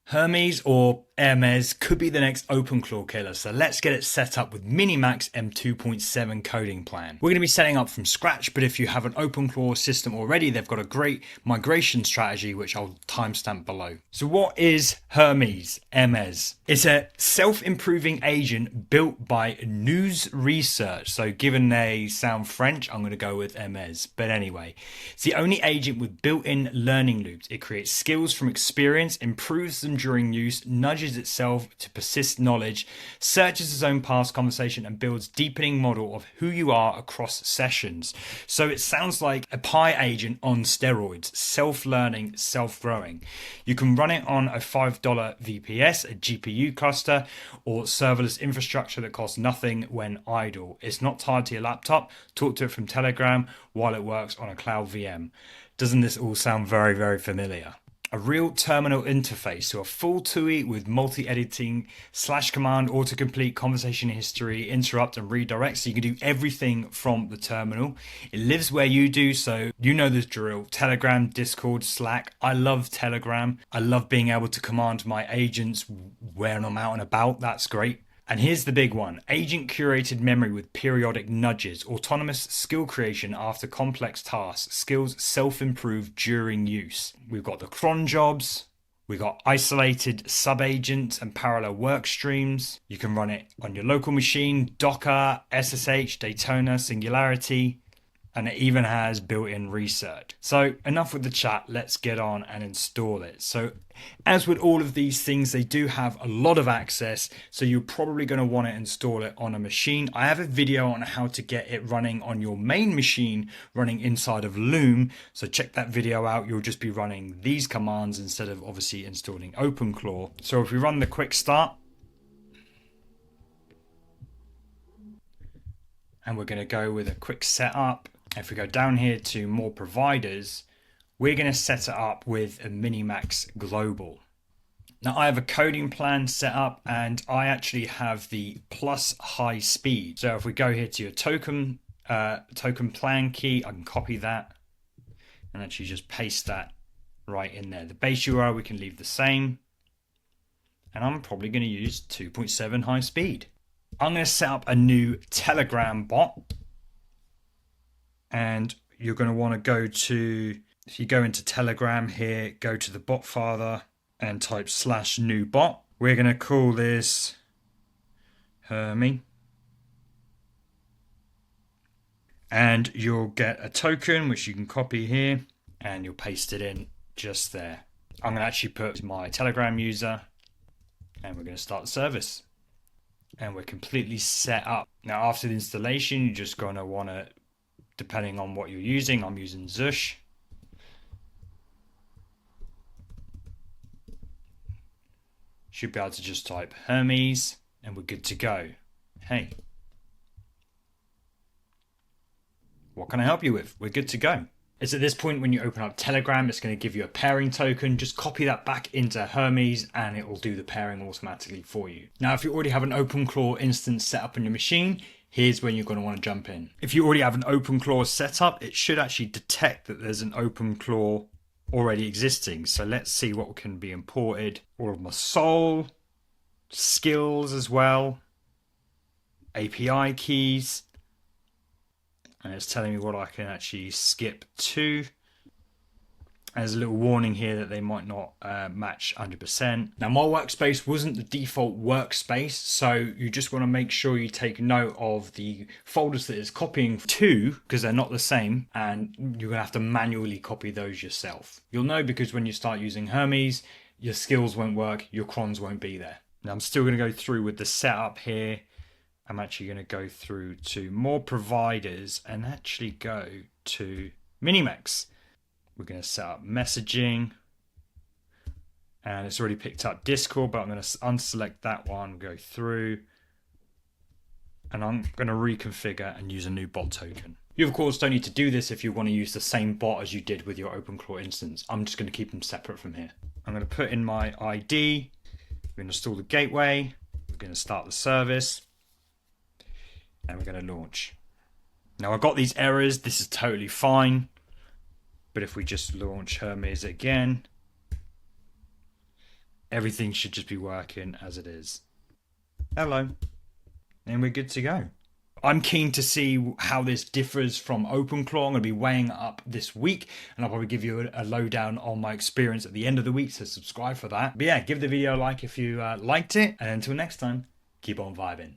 Hermes or Hermes could be the next OpenClaw killer, so let's get it set up with MiniMax M2.7 coding plan. We're going to be setting up from scratch, but if you have an OpenClaw system already, they've got a great migration strategy, which I'll timestamp below. So what is Hermes? Hermes. It's a self-improving agent built by News Research. So given they sound French, I'm going to go with Hermes. But anyway, it's the only agent with built-in learning loops. It creates skills from experience, improves them during use, nudges itself to persist knowledge, searches its own past conversation, and builds deepening model of who you are across sessions. So it sounds like a Pi agent on steroids, self-learning, self-growing. You can run it on a $5 VPS, a GPU cluster, or serverless infrastructure that costs nothing when idle. It's not tied to your laptop. Talk to it from Telegram while it works on a cloud VM. Doesn't this all sound very, very familiar? A real terminal interface, so a full TUI with multi-editing, /command, autocomplete, conversation history, interrupt and redirect, so you can do everything from the terminal. It lives where you do, so you know the drill. Telegram, Discord, Slack. I love Telegram. I love being able to command my agents when I'm out and about. That's great. And here's the big one: agent curated memory with periodic nudges, autonomous skill creation after complex tasks, skills self-improve during use. We've got the cron jobs, we've got isolated sub-agents and parallel work streams. You can run it on your local machine, Docker, SSH, Daytona, Singularity, and it even has built-in research. So enough with the chat, let's get on and install it. So as with all of these things, they do have a lot of access, so you're probably going to want to install it on a machine. I have a video on how to get it running on your main machine running inside of Loom, so check that video out. You'll just be running these commands instead of obviously installing OpenClaw. So if we run the quick start, and we're going to go with a quick setup. If we go down here to more providers, we're going to set it up with a MiniMax Global. Now I have a coding plan set up, and I actually have the plus high speed. So if we go here to your token plan key, I can copy that and actually just paste that right in there. The base URL we can leave the same, and I'm probably going to use 2.7 high speed. I'm going to set up a new Telegram bot, and you're going to want to go to, if you go into Telegram here, go to the BotFather and type /new bot. We're going to call this Hermes, and you'll get a token which you can copy here, and you'll paste it in just there. I'm going to actually put my Telegram user, and we're going to start the service. And we're completely set up. Now after the installation, you're just going to want to, depending on what you're using, I'm using Zush. Should be able to just type Hermes and we're good to go. Hey, what can I help you with? We're good to go. It's at this point when you open up Telegram, it's going to give you a pairing token. Just copy that back into Hermes and it will do the pairing automatically for you. Now, if you already have an OpenClaw instance set up on your machine, here's when you're going to want to jump in. If you already have an OpenClaw set up, it should actually detect that there's an OpenClaw already existing. So let's see what can be imported. All of my soul, skills as well, API keys. And it's telling me what I can actually skip to. There's a little warning here that they might not match 100%. Now my workspace wasn't the default workspace, so you just want to make sure you take note of the folders that it's copying to, because they're not the same, and you're going to have to manually copy those yourself. You'll know because when you start using Hermes, your skills won't work, your crons won't be there. Now I'm still going to go through with the setup here. I'm actually going to go through to more providers and actually go to MiniMax. We're going to set up messaging, and it's already picked up Discord, but I'm going to unselect that one, go through, and I'm going to reconfigure and use a new bot token. You of course don't need to do this if you want to use the same bot as you did with your OpenClaw instance. I'm just going to keep them separate from here. I'm going to put in my ID, we're going to install the gateway, we're going to start the service, and we're going to launch. Now I've got these errors, this is totally fine, but if we just launch Hermes again, everything should just be working as it is. Hello. And we're good to go. I'm keen to see how this differs from OpenClaw. I'm going to be weighing up this week, and I'll probably give you a lowdown on my experience at the end of the week, so subscribe for that. But yeah, give the video a like if you liked it, and until next time, keep on vibing.